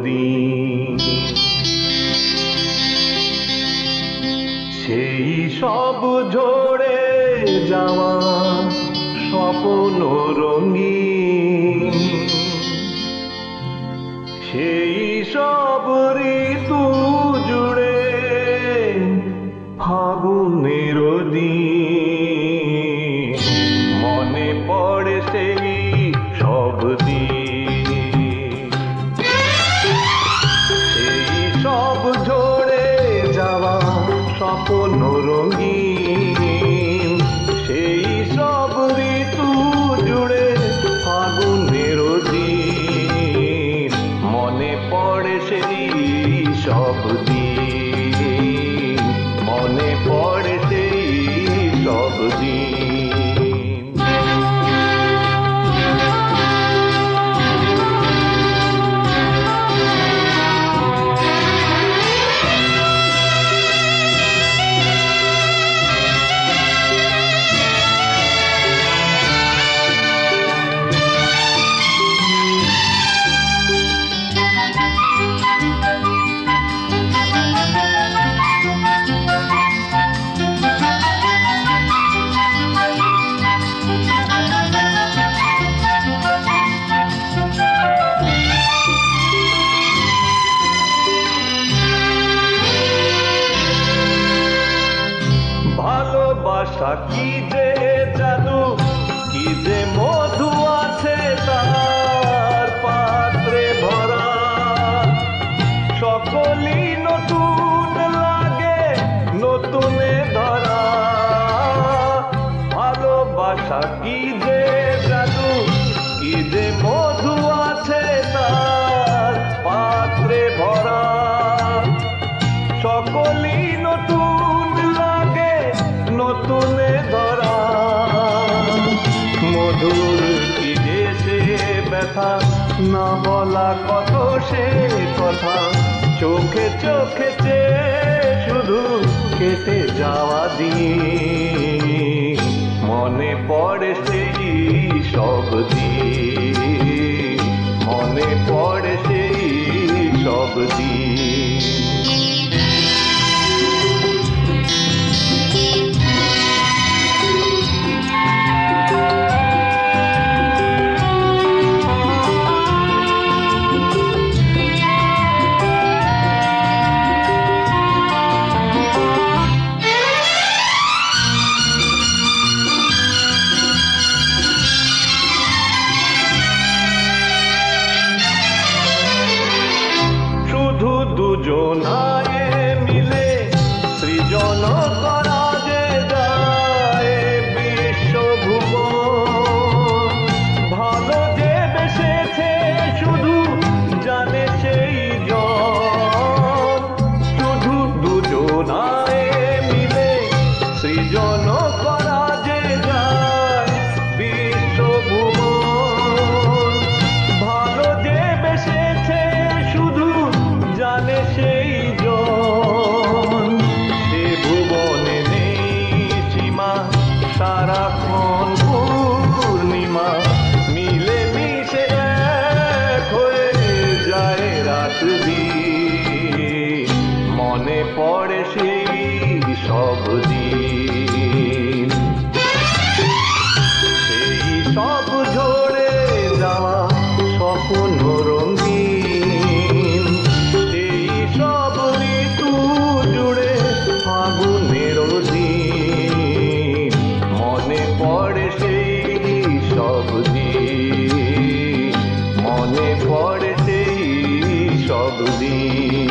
দিন, সেই সব ঝরে যাওয়া স্বপ্ন রঙিন, সেই সব ঋতু জুড়ে ফাগুনের দিন, মনে পড়ে সেই সব দিন, সেই সব ঝরে যাওয়া স্বপ্ন রঙিন, সেই সব ঋতু জুড়ে ফাগুনের দিন, মনে পড়ে সেই সব দিন, মনে পড়ে সেই সব দিন। ভালোবাসা কি যে জাদু, কি যে মধু আছে তার পাত্রে ভরা, সকলই নতুন লাগে নতুনে ধরা। ভালোবাসা কি যে জাদু, কি যে মধু আছে তার পাত্রে ভরা, সকলই নতুন লাগে নতুনে ধরা। মধুর কি যে সে ব্যথা, না বলা কত সে কথা, চোখে চোখে চেয়ে শুধু কেটে যাওয়া দিন, মনে পড়ে সেই সব দিন, মনে পড়ে সেই সব দিন। দুজনায় মিলে সৃজন করা যে যায় বিশ্বভুবন, ভালো যে বেসেছে শুধু জানে সেই জন। শুধু দুজনায় মিলে সৃজন করা যে যায় বিশ্বভুবন, ভালো যে বেসেছে শুধু জানে সেই জন। সে ভুবনে নেই সীমা, সারাক্ষণ পূর্ণিমা, মিলে মিশে এক হয়ে যায় রাত দিন, মনে পড়ে সেই সব দিন, সেই সব ঝরে যাওয়া স্বপ্ন রঙিন, সেই সব ঋতু জুড়ে ফাগুনের দিন, মনে পড়ে সেই সব দিন, মনে পড়ে সেই সব দিন।